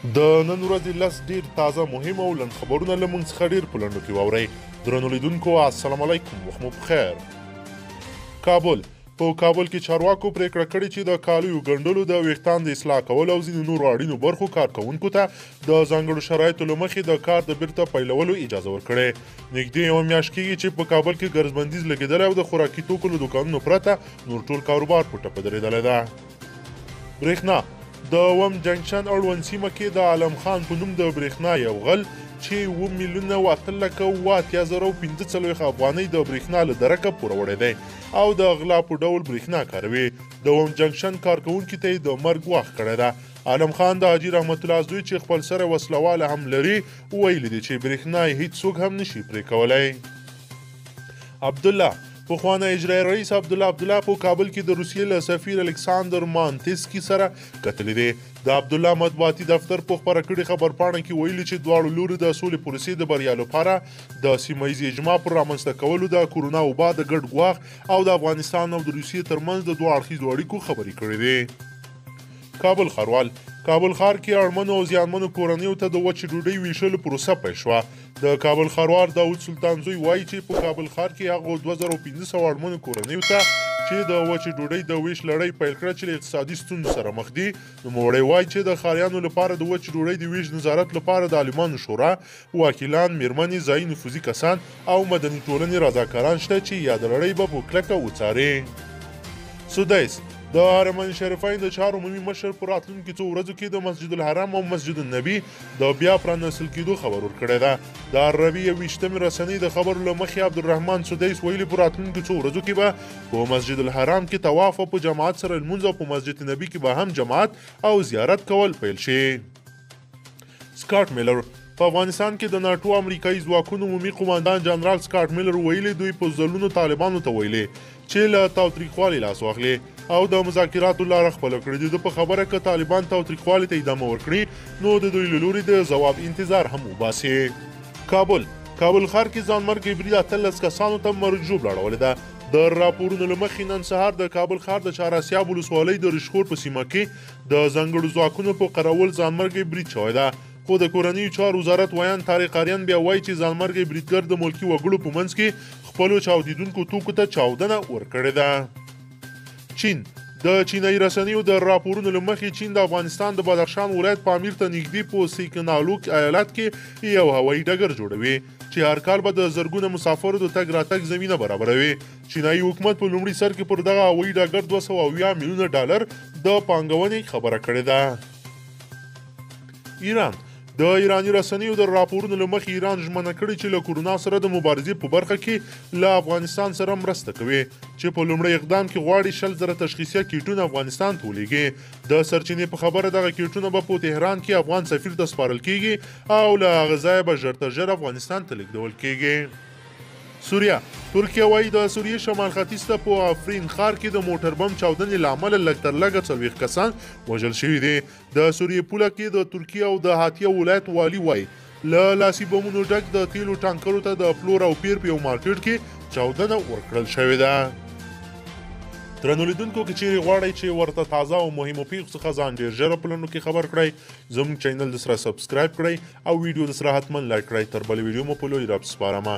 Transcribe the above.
د نن ورځې لس ډیر تازه مهم او لنډ خبرونه له موږ څخه ډیر په لنډو کې واورئ. درنو لیدونکو السلام علیکم، وخت مو بخیر. کابل په کابل کې چارواکو پریکړه کړې چې د کالیو ګنډلو د ویښتان د اصلاح کولو او ځینو نورو اړینو برخو کارکوونکو ته د ځانګړو شرایطو له مخې د کار د بیرته پیلولو اجازه ورکړې. نږدې یوه میاشت کېږي چې په کابل کې ګرځبندیز لګېدلی او د خوراکي توکو له دوکانونو پرته نور ټول کاروبار په ټپه درېدلی ده. برېښنا د وم جنکشن اړوند سیمه کې د عالم خان په نوم د برېښنا یو غل چې 7,8,15,015 افغانۍ د برېښنا له درکه پوروړی دی او د غلا په ډول برېښنا کاروي. د وم جنکشن کارکوونکي ته یې د مرګ غواخ کړی ده. عالم خان د حاجي رحمت الله زوی چې خپل سره وسلواله هم لري ویلي دي چې برېښنا یې هیڅوک هم نشي پرې کولی. عبدالله پخوانی اجرایي رئیس عبدالله په کابل کې د روسیې له سفیر الکساندر مانتسکي سره کتلي دي. د عبدالله مطبوعاتي دفتر په خپره کړې خبرپاڼه کې ویلي چې دواړو لوري د سولې پروسې د بریا لپاره د سیمه ییز اجماع پر رامنځته کولو د کورونا وبا د ګډ ګواښ او د افغانستان او د روسیې ترمنځ د دوه اړخیزو اړیکو خبرې کړې دي. کابل ښاروال کابل ښار کې اړمنو او زیانمنو کورنیو ته د وچې ډوډۍ ویشلو پروسه پیل شوه. د کابل ښاروال داود سلطان زوی وایي چې په کابل ښار کې هغو 2500 اړمنو کورنیو ته چې د وچې ډوډۍ د ویش لړۍ پیل کړه چې له اقتصادي ستونزو سره مخ دي. نوموړی وایي چې د ښاریانو لپاره د وچې ډوډۍ د ویش نظارت لپاره د عالمانو شورا، وکیلان، میرمنې، ځایي نفوذي کسان او مدني ټولنې رضاکاران شته چې یاده لړۍ به په کلکه وڅاري. سدیس د حرمین شریفین د چارو عمومي مشر په راتلونکو څو ورځو کې د مسجد الحرام او مسجد النبی د بیا پرانستل کېدو خبر ورکړی ده. د عربي 28مې رسنۍ د خبرو له مخې عبدالرحمن سدیس ویلي په راتلونکو څو ورځو کې به په مسجد الحرام کې طواف او په جماعت سره لمونځ او په مسجد النبی کې به هم جماعت او زیارت کول پیل شي. سکاټ میلر په افغانستان کې د ناټو امریکایي ځواکونو عمومي قوماندان جنرال سکاټ میلر ویلي دوی په ځلونو طالبانو ته ویلي چې له تاوتریخوالي لاس واخلي او د مذاکراتو لاره خپله کړې ده. په خبره که طالبان تاوتریخوالي ته ادامه ورکړي نو د دوی له لوري د ځواب انتظار هم وباسي. کابل ښار کې ځانمرګي برید 18 کسانو ته مرجوب لاړولې ده. د راپورونو له مخې نن سهار د کابل ښار د چهاراسیاب ولسوالۍ د رشخور په سیمه کې د ځانګړو ځواکونو په قرول ځانمرګي برید شوی ده. خو د کورنیو چارو وزارت ویان طارق آریان بیا وایي چې ځانمرګي بریدګر د ملکي وګړو په منځ کې خپلو چاودیدونکو توکو ته چاودنه ورکړې ده. چین د چینایي رسنیو د راپورونو له مخې چین د افغانستان د بدخشان ولایت پامیر ته نږدې په سیکنالوک ایالت کې یو هوایي ډګر جوړوي چې هر کال به د زرګونه مسافرو د تګ راتګ زمینه برابروي. چینایي حکومت په لومړي سر کې پر دغه هوایي ډګر 270 میلیونه ډالر د پانګونې خبره کړې ده. ایران د ایراني رسنیو د راپورونو له مخې ایران ژمنه کړې چې له کورونا سره د مبارزې په برخه کې له افغانستان سره مرسته کوي چې په لومړي اقدام کې غواړي 100,000 تشخیصیه کیټونه افغانستان ته ولېږي. د سرچینې په خبره دغه کیټونه به په تهران کې افغان سفیر ته سپارل کیږي او له هغه ځایه به ژر تر ژره افغانستان ته لیږدول کیږي. سوریه ترکیه وایي د سوریې شمال ختیځ ته په آفرین ښار کې د موټر بم چاودنې له امله لږ تر لږه 40 کسان وژل شوي دي. د سوریې پوله کې د ترکیه او د هاتیه ولایت والي وایي له لاسي بمونو ډک د تیلو ټانکرو ته د پلور او پیر په یو مارکیټ کې چاودنه ورکړل شوې ده. درنو لیدونکو که چیرې غواړئ چې ورته تازه او مهمو پیښو څخه ځان ډېر ژر په لنډو کې خبر کړئ زموږ چینل د سره سبسکرایب کړئ او ویډیو د سره حتما لایک کړئ. تر بلې ویډیو مو په لوی رب سپارمه.